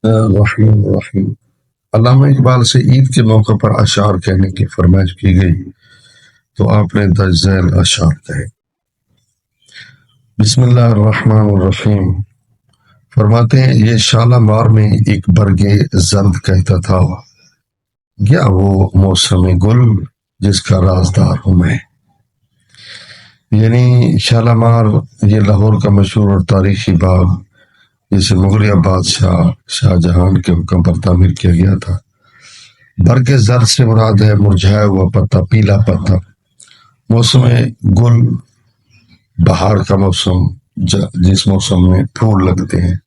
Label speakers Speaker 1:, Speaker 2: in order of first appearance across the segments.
Speaker 1: الرحمن الرحیم۔ علامہ اقبال سے عید کے موقع پر اشعار کہنے کی فرمائش کی گئی تو آپ نے درج ذیل اشعار کہے۔ بسم اللہ الرحمن الرحیم۔ فرماتے ہیں یہ شالامار میں ایک برگ زرد کہتا تھا، کیا وہ موسم گل جس کا رازدار ہوں میں۔ یعنی شالامار یہ لاہور کا مشہور اور تاریخی باغ جسے مغلیہ بادشاہ شاہ جہان کے حکم پر تعمیر کیا گیا تھا۔ برگ زرد سے مراد ہے مرجھایا ہوا پتا، پیلا پتا۔ موسم گل بہار کا موسم، جس موسم میں پھول لگتے ہیں۔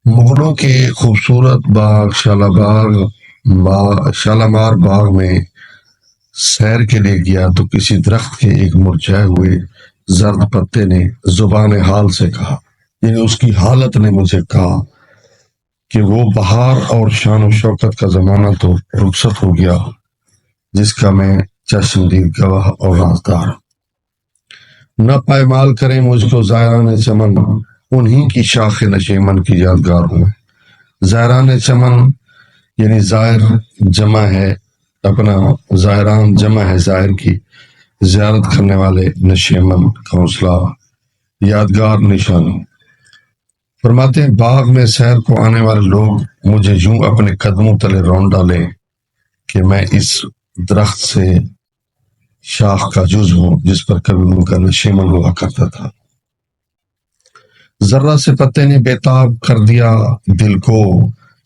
Speaker 1: مغلوں کے خوبصورت باغ شالامار باغ میں سیر کے لیے گیا تو کسی درخت کے ایک مرجھائے ہوئے زرد پتے نے زبان حال سے کہا، یعنی اس کی حالت نے مجھے کہا کہ وہ بہار اور شان و شوکت کا زمانہ تو رخصت ہو گیا جس کا میں چشمدید گواہ اور رازدار ہوں۔ نہ پائمال کریں مجھ کو زائران چمن، انہی کی شاخ نشیمن کی یادگار ہوں میں۔ زائران چمن یعنی زائر جمع ہے، اپنا زائران جمع ہے زائر کی، زیارت کرنے والے، نشیمن کا حوصلہ، یادگار نشانی۔ فرماتے ہیں باغ میں سیر کو آنے والے لوگ مجھے یوں اپنے قدموں تلے رون ڈالیں کہ میں اس درخت سے شاخ کا جز ہوں جس پر کبھی ان کا نشیمن ہوا کرتا تھا۔ ذرہ سے پتے نے بےتاب کر دیا دل کو،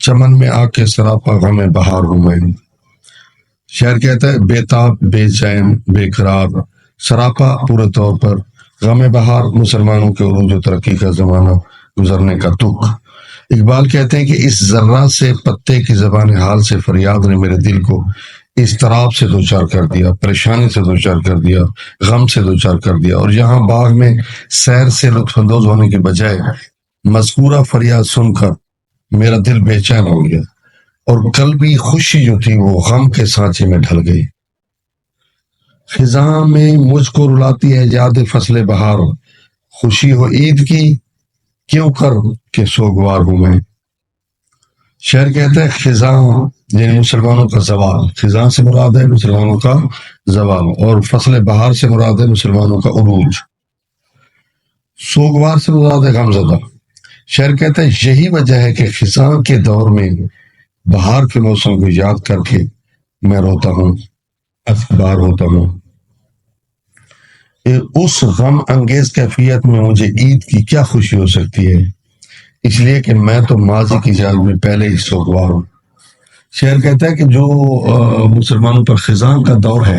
Speaker 1: چمن میں آ کے سراپا غم بہار ہوں میں۔ شاعر کہتا ہے بےتاب، بے چین، بے قرار، سراپا پورے طور پر، غم بہار مسلمانوں کے عروج و ترقی کا زمانہ گزرنے کا دکھ۔ اقبال کہتے ہیں کہ اس ذرہ سے پتے کی زبان حال سے فریاد نے میرے دل کو اضطراب سے دوچار کر دیا، پریشانی سے دوچار کر دیا، غم سے دوچار کر دیا، اور یہاں باغ میں سیر سے لطف اندوز ہونے کے بجائے مذکورہ فریاد سن کر میرا دل بے چین ہو گیا اور قلبی خوشی جو تھی وہ غم کے سانچے میں ڈھل گئی۔ خزاں میں مجھ کو رلاتی ہے یاد فصل بہار، خوشی ہو عید کی کیوں کر کے سوگوار ہوں میں۔ شعر کہتا ہے خزاں یعنی مسلمانوں کا زوال، خزاں سے مراد ہے مسلمانوں کا زوال، اور فصل بہار سے مراد ہے مسلمانوں کا عروج، سوگوار سے مراد ہے غمزدہ۔ شعر کہتا ہے یہی وجہ ہے کہ خزاں کے دور میں بہار کے موسم کو یاد کر کے میں روتا ہوں، افبار ہوتا ہوں۔ اس غم انگیز کیفیت میں مجھے عید کی کیا خوشی ہو سکتی ہے، اس لیے کہ میں تو ماضی کی یاد میں پہلے ہی سوگوار ہوں۔ شعر کہتا ہے کہ جو مسلمانوں پر خزاں کا دور ہے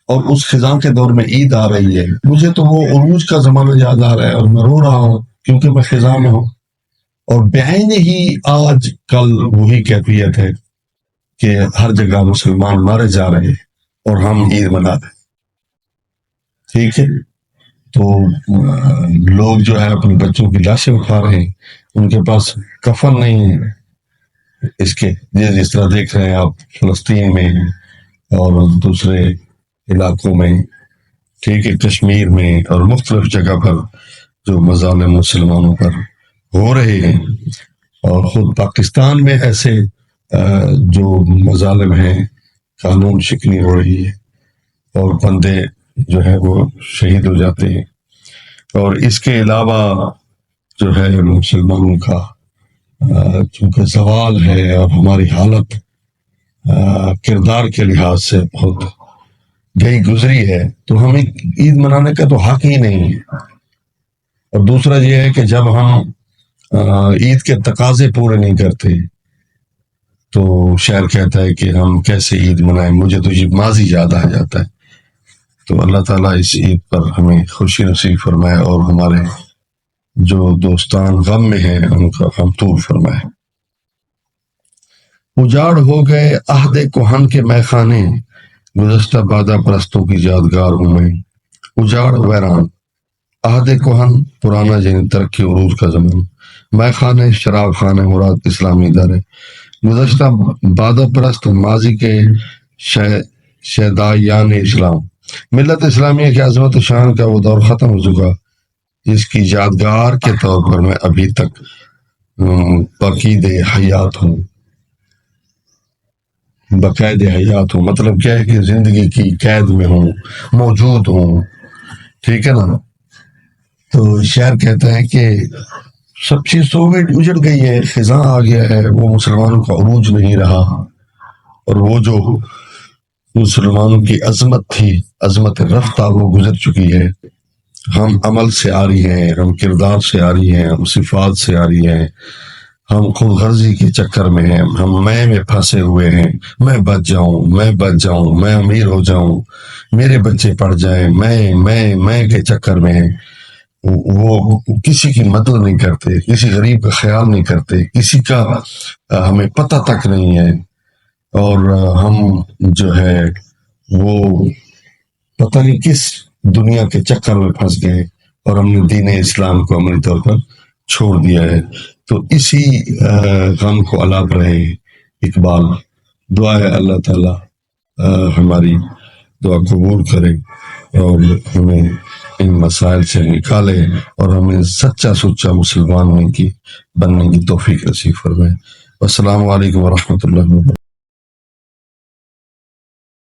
Speaker 1: اور اس خزاں کے دور میں عید آ رہی ہے، مجھے تو وہ عروج کا زمانہ یاد آ رہا ہے اور میں رو رہا ہوں کیونکہ میں خزاں میں ہوں، اور بعین ہی آج کل وہی کیفیت ہے کہ ہر جگہ مسلمان مارے جا رہے ہیں اور ہم عید منا رہے ہیں۔ ٹھیک ہے، تو لوگ جو ہے اپنے بچوں کی لاشیں اٹھا رہے ہیں، ان کے پاس کفن نہیں ہے، اس کے جس طرح دیکھ رہے ہیں آپ فلسطین میں اور دوسرے علاقوں میں، ٹھیک ہے، کشمیر میں اور مختلف جگہ پر جو مظالم مسلمانوں پر ہو رہے ہیں، اور خود پاکستان میں ایسے جو مظالم ہیں، قانون شکنی ہو رہی ہے اور بندے جو ہے وہ شہید ہو جاتے ہیں، اور اس کے علاوہ جو ہے مسلمانوں کا چونکہ زوال ہے اور ہماری حالت کردار کے لحاظ سے بہت گئی گزری ہے، تو ہمیں عید منانے کا تو حق ہی نہیں ہے۔ اور دوسرا یہ ہے کہ جب ہم عید کے تقاضے پورے نہیں کرتے تو شاعر کہتا ہے کہ ہم کیسے عید منائیں، مجھے تو یہ ماضی یاد آ جاتا ہے۔ تو اللہ تعالیٰ اس عید پر ہمیں خوشی نصیب فرمائے اور ہمارے جو دوستان غم میں ہیں ان کا غم دور فرمائے۔ اجاڑ ہو گئے عہد کہن کے میخانے، گزشتہ بادہ پرستوں کی یادگار ہوں میں۔ اجاڑ ویران، عہد کہن پرانا یعنی ترقی عروج کا زمان، میخانے شراب خانے مراد اسلامی ادارے، گزشتہ بادہ پرست ماضی کے شیدائیان اسلام، ملت اسلامیہ کی عظمت و شان کا وہ دور ختم ہو چکا، اس کی یادگار کے طور پر میں ابھی تک باقید حیات ہوں، باقاعد حیات ہوں، مطلب کیا ہے کہ زندگی کی قید میں ہوں، موجود ہوں، ٹھیک ہے نا؟ تو شاعر کہتا ہے کہ سب چیز تو اجڑ گئی ہے، خزاں آ گیا ہے، وہ مسلمانوں کا عروج نہیں رہا، اور وہ جو مسلمانوں کی عظمت تھی، عظمت رفتہ، وہ گزر چکی ہے۔ ہم عمل سے آ رہی ہیں، ہم کردار سے آ رہی ہیں، ہم صفات سے آ رہی ہیں، ہم خود غرضی کے چکر میں ہیں، ہم میں پھنسے ہوئے ہیں، میں بچ جاؤں، میں بچ جاؤں، میں امیر ہو جاؤں، میرے بچے پڑھ جائیں، میں کے چکر میں ہیں۔ وہ کسی کی مدد نہیں کرتے، کسی غریب کا خیال نہیں کرتے، کسی کا ہمیں پتہ تک نہیں ہے، اور ہم جو ہے وہ پتہ نہیں کس دنیا کے چکر میں پھنس گئے، اور ہم نے دین اسلام کو عملی طور پر چھوڑ دیا ہے۔ تو اسی غم کو الاپ رہے اقبال۔ دعا ہے اللہ تعالیٰ ہماری دعا قبول کرے اور ہمیں ان مسائل سے نکالے، اور ہمیں سچا سچا مسلمان بننے کی توفیق نصیب فرمائے۔ السلام علیکم ورحمۃ اللہ وبرکاتہ۔